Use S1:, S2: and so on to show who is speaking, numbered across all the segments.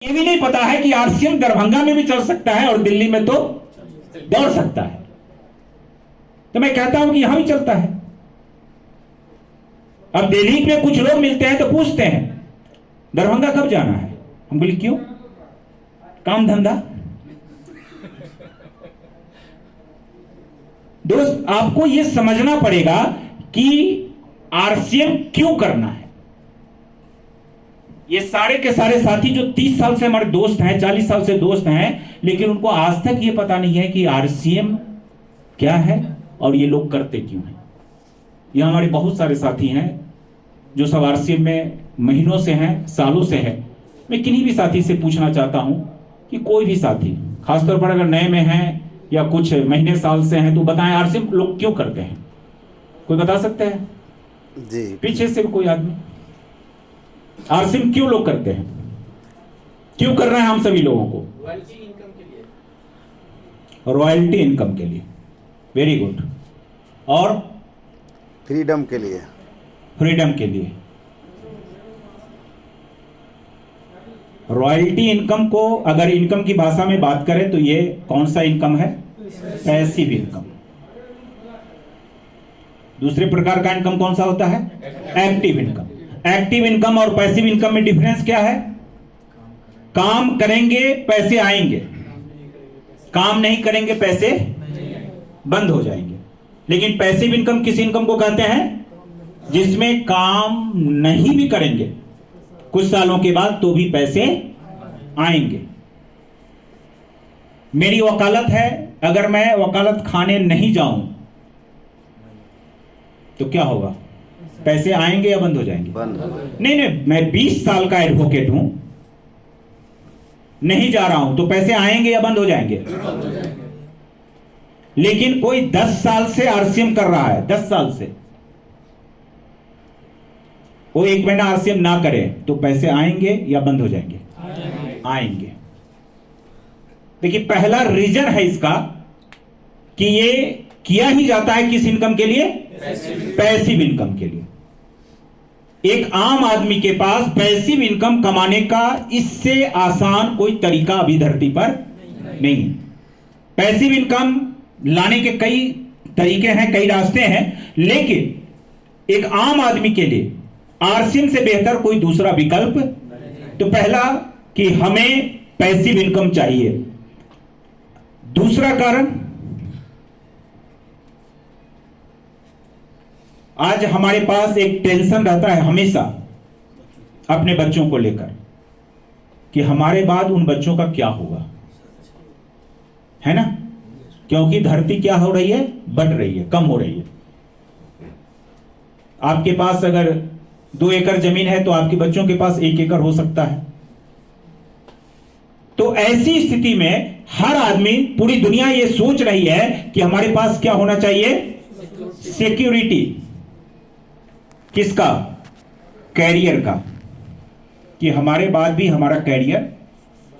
S1: ये भी नहीं पता है कि आरसीएम दरभंगा में भी चल सकता है और दिल्ली में तो दौड़ सकता है। तो मैं कहता हूं कि यहां भी चलता है। अब दिल्ली में कुछ लोग मिलते हैं तो पूछते हैं दरभंगा कब जाना है। हम बोले क्यों, काम धंधा। दोस्त, आपको यह समझना पड़ेगा कि आरसीएम क्यों करना है। ये सारे के सारे साथी जो 30 साल से हमारे दोस्त हैं, 40 साल से दोस्त हैं, लेकिन उनको आज तक ये पता नहीं है कि आरसीएम क्या है और ये लोग करते क्यों हैं। ये हमारे बहुत सारे साथी हैं जो सब आरसीएम में महीनों से हैं, सालों से हैं। मैं किन्हीं भी साथी से पूछना चाहता हूं कि कोई भी साथी, खासतौर पर अगर नए में हैं या कुछ महीने साल से हैं, तो बताएं आरसीएम लोग क्यों करते हैं। कोई बता सकते हैं जी? पीछे से कोई आदमी आरसीएम क्यों लोग करते हैं, क्यों कर रहे हैं हम सभी लोगों को? रॉयल्टी इनकम के लिए। रॉयल्टी इनकम के लिए, वेरी गुड। और
S2: फ्रीडम के लिए।
S1: फ्रीडम के लिए। रॉयल्टी इनकम को अगर इनकम की भाषा में बात करें तो ये कौन सा इनकम है? Passive income. दूसरे प्रकार का इनकम कौन सा होता है? Active income. एक्टिव इनकम और पैसिव इनकम में डिफरेंस क्या है? काम करेंगे पैसे आएंगे, काम नहीं करेंगे पैसे बंद हो जाएंगे। लेकिन पैसिव इनकम किस इनकम को कहते हैं? जिसमें काम नहीं भी करेंगे कुछ सालों के बाद तो भी पैसे आएंगे। मेरी वकालत है, अगर मैं वकालत खाने नहीं जाऊं तो क्या होगा? पैसे आएंगे या बंद हो जाएंगे?
S2: बंद।
S1: नहीं, मैं 20 साल का एडवोकेट हूं, नहीं जा रहा हूं तो पैसे आएंगे या बंद हो जाएंगे? लेकिन कोई 10 साल से आरसीएम कर रहा है, 10 साल से, वो 1 महीना आरसीएम ना करे तो पैसे आएंगे या बंद हो जाएंगे? आएंगे। देखिए, पहला रीजन है इसका कि ये किया ही जाता है किस इनकम के लिए? पैसिव इनकम के लिए। एक आम आदमी के पास पैसिव इनकम कमाने का इससे आसान कोई तरीका अभी धरती पर नहीं है। पैसिव इनकम लाने के कई तरीके हैं, कई रास्ते हैं, लेकिन एक आम आदमी के लिए आरसीएम से बेहतर कोई दूसरा विकल्प। तो पहला कि हमें पैसिव इनकम चाहिए। दूसरा कारण, आज हमारे पास एक टेंशन रहता है हमेशा अपने बच्चों को लेकर कि हमारे बाद उन बच्चों का क्या होगा, है ना? क्योंकि धरती क्या हो रही है? बढ़ रही है, कम हो रही है। आपके पास अगर 2 एकड़ जमीन है तो आपके बच्चों के पास 1 एकड़ हो सकता है। तो ऐसी स्थिति में हर आदमी, पूरी दुनिया ये सोच रही है कि हमारे पास क्या होना चाहिए? सिक्योरिटी। किसका? कैरियर का, कि हमारे बाद भी हमारा कैरियर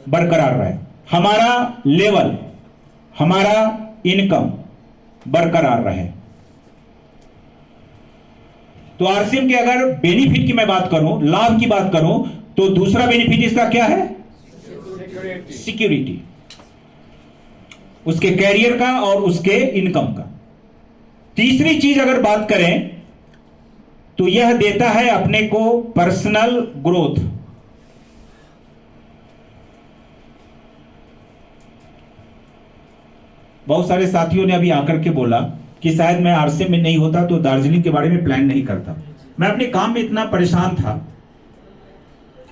S1: बरकरार रहे, हमारा लेवल, हमारा इनकम बरकरार रहे। तो आरसीएम के अगर बेनिफिट की मैं बात करूं, लाभ की बात करूं, तो दूसरा बेनिफिट इसका क्या है? सिक्योरिटी। उसके कैरियर का और उसके इनकम का। तीसरी चीज अगर बात करें तो यह देता है अपने को पर्सनल ग्रोथ। बहुत सारे साथियों ने अभी आकर के बोला कि शायद मैं आरसीएम में नहीं होता तो दार्जिलिंग के बारे में प्लान नहीं करता। मैं अपने काम में इतना परेशान था,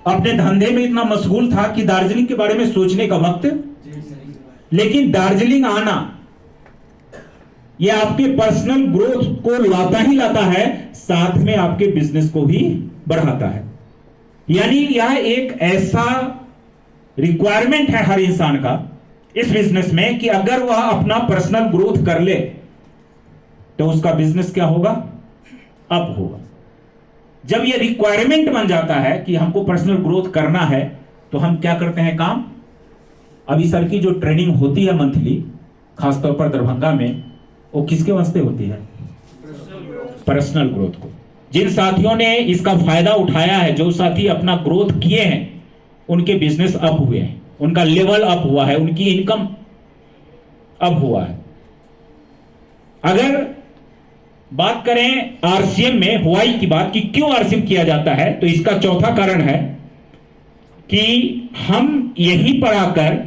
S1: अपने धंधे में इतना मशगूल था कि दार्जिलिंग के बारे में सोचने का वक्त। लेकिन दार्जिलिंग आना यह आपके पर्सनल ग्रोथ को लाता ही लाता है, साथ में आपके बिजनेस को भी बढ़ाता है। यानी यह एक ऐसा रिक्वायरमेंट है हर इंसान का इस बिजनेस में कि अगर वह अपना पर्सनल ग्रोथ कर ले तो उसका बिजनेस क्या होगा? अप होगा। जब यह रिक्वायरमेंट बन जाता है कि हमको पर्सनल ग्रोथ करना है तो हम क्या करते हैं? काम। अभी सर की जो ट्रेनिंग होती है मंथली, खासतौर पर दरभंगा में, वो किसके वास्ते होती है? पर्सनल ग्रोथ को। जिन साथियों ने इसका फायदा उठाया है, जो साथी अपना ग्रोथ किए हैं, उनके बिजनेस अप हुए हैं, उनका लेवल अप हुआ है, उनकी इनकम अप हुआ है। अगर बात करें आरसीएम में हुआई की बात कि क्यों आरसीएम किया जाता है, तो इसका चौथा कारण है कि हम यहीं पर आकर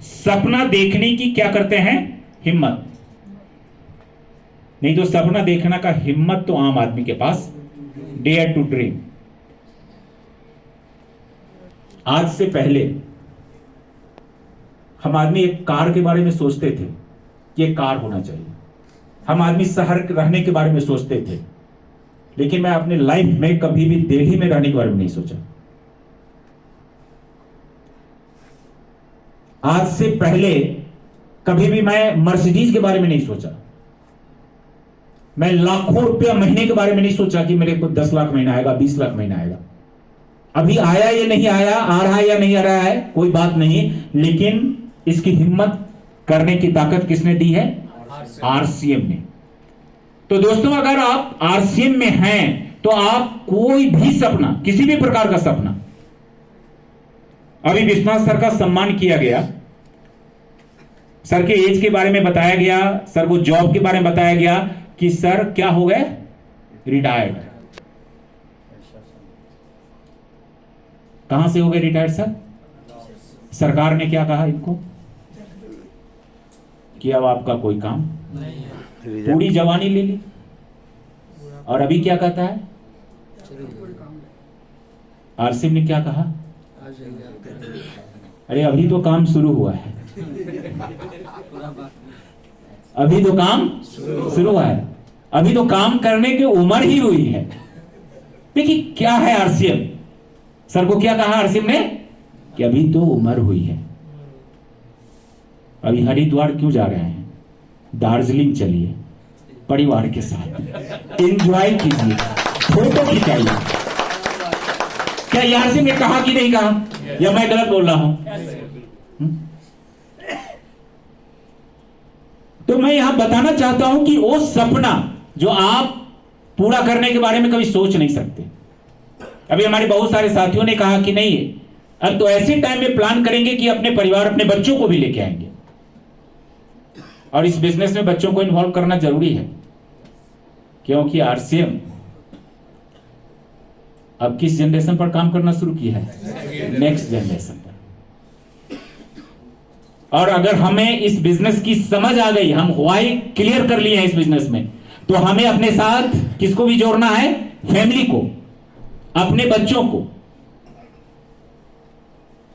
S1: सपना देखने की क्या करते हैं, हिम्मत। नहीं तो सपना देखने का हिम्मत तो आम आदमी के पास, डेयर टू ड्रीम। आज से पहले हम आदमी एक कार के बारे में सोचते थे कि एक कार होना चाहिए, हम आदमी शहर रहने के बारे में सोचते थे, लेकिन मैं अपने लाइफ में कभी भी दिल्ली में रहने के बारे में नहीं सोचा। आज से पहले कभी भी मैं मर्सिडीज के बारे में नहीं सोचा, मैं लाखों रुपया महीने के बारे में नहीं सोचा कि मेरे को 10 लाख महीना आएगा, 20 लाख महीना आएगा। अभी आया या नहीं आया, आ रहा है या नहीं आ रहा है, कोई बात नहीं, लेकिन इसकी हिम्मत करने की ताकत किसने दी है, आरसीएम ने। तो दोस्तों अगर आप आरसीएम में हैं तो आप कोई भी सपना, किसी भी प्रकार का सपना, अभी विश्वनाथ सर का सम्मान किया गया, सर के एज के बारे में बताया गया, सर को जॉब के बारे में बताया गया कि सर क्या हो गए, रिटायर्ड। कहां से हो गए रिटायर्ड सर? सरकार ने क्या कहा इनको कि अब आपका कोई काम नहीं, पूरी जवानी ले ली, और अभी क्या कहता है आरसीएम ने क्या कहा, अरे अभी तो काम शुरू हुआ है, अभी तो काम शुरू हुआ है, अभी तो काम करने की उम्र ही हुई है। देखिए क्या है आरसीएम, सर को क्या कहा आरसीएम ने कि अभी तो उम्र हुई है। अभी हरिद्वार क्यों जा रहे हैं, दार्जिलिंग चलिए परिवार के साथ, एंजॉय कीजिए, फोटो खिंचाइए। क्या आरसीएम ने कहा कि नहीं कहा, या मैं गलत बोल रहा हूं? तो मैं यहां बताना चाहता हूं कि वो सपना जो आप पूरा करने के बारे में कभी सोच नहीं सकते। अभी हमारे बहुत सारे साथियों ने कहा कि नहीं, अब तो ऐसे टाइम में प्लान करेंगे कि अपने परिवार, अपने बच्चों को भी लेके आएंगे, और इस बिजनेस में बच्चों को इन्वॉल्व करना जरूरी है, क्योंकि आरसीएम अब किस जनरेशन पर काम करना शुरू किया है, नेक्स्ट जनरेशन पर। और अगर हमें इस बिजनेस की समझ आ गई, हम व्हाई क्लियर कर लिए हैं इस बिजनेस में, तो हमें अपने साथ किसको भी जोड़ना है, फैमिली को, अपने बच्चों को।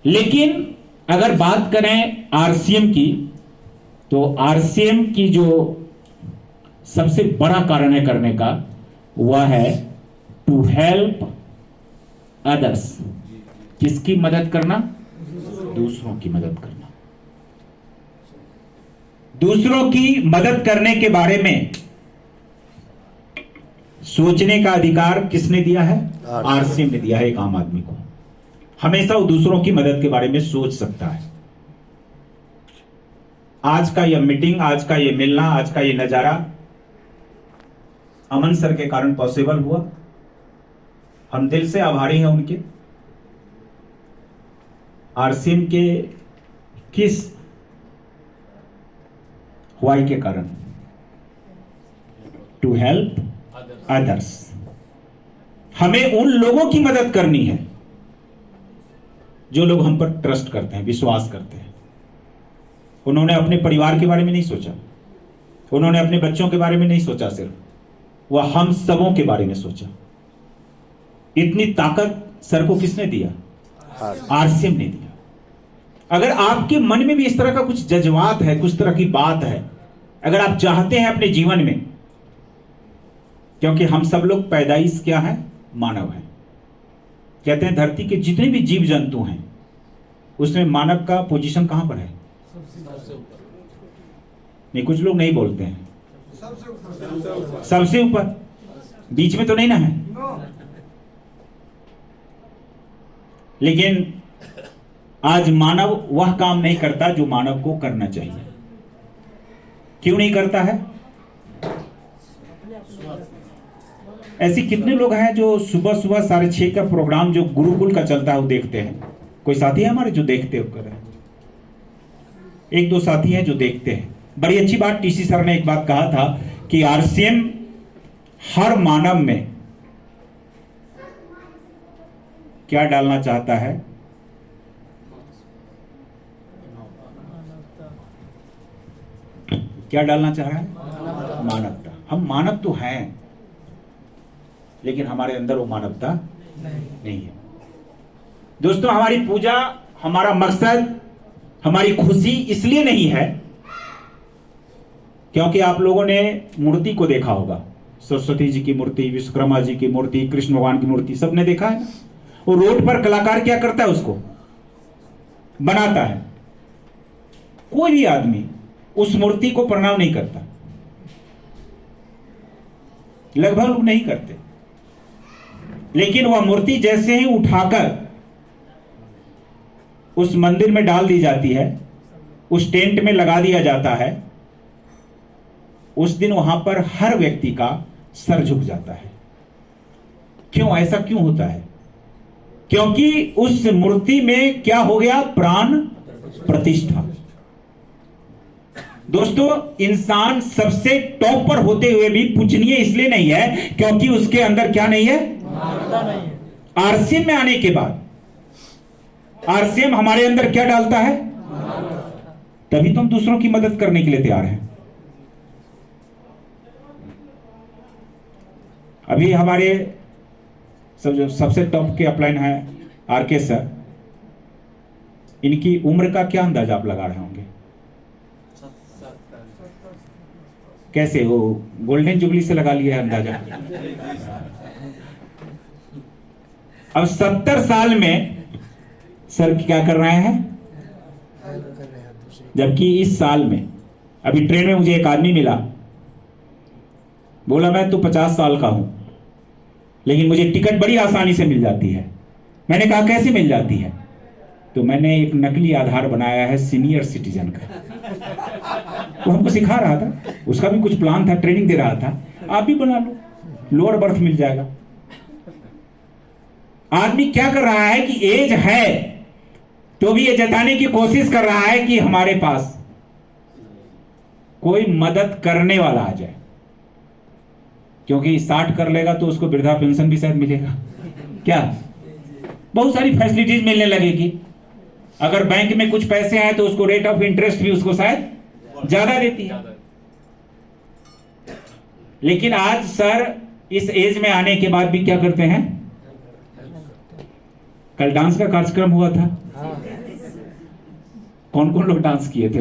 S1: लेकिन अगर बात करें आरसीएम की, तो आरसीएम की जो सबसे बड़ा कारण है करने का, वह है टू हेल्प अदर्स। किसकी मदद करना, दूसरों की मदद करना। दूसरों की मदद करने के बारे में सोचने का अधिकार किसने दिया है, आरसीएम ने दिया है एक आम आदमी को। हमेशा वो दूसरों की मदद के बारे में सोच सकता है। आज का यह मीटिंग, आज का यह मिलना, आज का यह नजारा अमन सर के कारण पॉसिबल हुआ। हम दिल से आभारी हैं उनके। आरसीएम के किस व्हाई के कारण, टू हेल्प अदर्स। हमें उन लोगों की मदद करनी है जो लोग हम पर ट्रस्ट करते हैं, विश्वास करते हैं। उन्होंने अपने परिवार के बारे में नहीं सोचा, उन्होंने अपने बच्चों के बारे में नहीं सोचा, सिर्फ वह हम सबों के बारे में सोचा। इतनी ताकत सर को किसने दिया, आरसीएम ने दिया। अगर आपके मन में भी इस तरह का कुछ जज्बात है, कुछ तरह की बात है, अगर आप चाहते हैं अपने जीवन में, क्योंकि हम सब लोग पैदाइश क्या है, मानव है। कहते हैं धरती के जितने भी जीव जंतु हैं उसमें मानव का पोजीशन कहां पर है, नहीं कुछ लोग नहीं बोलते हैं, सबसे ऊपर, बीच में तो नहीं ना है। लेकिन आज मानव वह काम नहीं करता जो मानव को करना चाहिए। क्यों नहीं करता है? ऐसे कितने लोग हैं जो सुबह सुबह 6:30 का प्रोग्राम जो गुरुकुल का चलता है वो देखते हैं? कोई साथी है हमारे जो देखते होकर? एक दो साथी हैं जो देखते हैं। बड़ी अच्छी बात टीसी सर ने एक बात कहा था कि आरसीएम हर मानव में क्या डालना चाहता है? क्या डालना चाह रहा है? मानवता। हम मानव तो हैं, लेकिन हमारे अंदर वो मानवता नहीं है। दोस्तों, हमारी पूजा, हमारा मकसद, हमारी खुशी इसलिए नहीं है क्योंकि आप लोगों ने मूर्ति को देखा होगा। सरस्वती जी की मूर्ति, विश्वकर्मा जी की मूर्ति, कृष्ण भगवान की मूर्ति, सबने देखा है ना। वो रोड पर कलाकार क्या करता है? उसको बनाता है। कोई भी आदमी उस मूर्ति को प्रणाम नहीं करता, लगभग लोग नहीं करते। लेकिन वह मूर्ति जैसे ही उठाकर उस मंदिर में डाल दी जाती है, उस टेंट में लगा दिया जाता है, उस दिन वहां पर हर व्यक्ति का सर झुक जाता है। क्यों? ऐसा क्यों होता है? क्योंकि उस मूर्ति में क्या हो गया? प्राण प्रतिष्ठा। दोस्तों, इंसान सबसे टॉप पर होते हुए भी पूजनीय इसलिए नहीं है क्योंकि उसके अंदर क्या नहीं है? आरसीएम में आने के बाद आरसीएम हमारे अंदर क्या डालता है? तभी तो हम दूसरों की मदद करने के लिए तैयार हैं। अभी हमारे सबसे टॉप के अपलाइन है आरके सर। इनकी उम्र का क्या अंदाजा आप लगा रहे होंगे? कैसे? वो गोल्डन जुबली से लगा लिया है अंदाजा। अब 70 साल में सर क्या कर रहे हैं? जबकि इस साल में अभी ट्रेन में मुझे एक आदमी मिला, बोला मैं तो 50 साल का हूं, लेकिन मुझे टिकट बड़ी आसानी से मिल जाती है। मैंने कहा कैसे मिल जाती है? तो मैंने एक नकली आधार बनाया है सीनियर सिटीजन का। वो हमको सिखा रहा था, उसका भी कुछ प्लान था, ट्रेनिंग दे रहा था। आप भी बना लो, लोअर बर्थ मिल जाएगा। आदमी क्या कर रहा है कि एज है तो भी ये जताने की कोशिश कर रहा है कि हमारे पास कोई मदद करने वाला आ जाए, क्योंकि 60 कर लेगा तो उसको वृद्धा पेंशन भी शायद मिलेगा। क्या? बहुत सारी फैसिलिटीज मिलने लगेगी। अगर बैंक में कुछ पैसे आए तो उसको रेट ऑफ इंटरेस्ट भी उसको शायद ज्यादा देती है। लेकिन आज सर इस एज में आने के बाद भी क्या करते हैं? कल डांस का कार्यक्रम हुआ था, कौन कौन लोग डांस किए थे?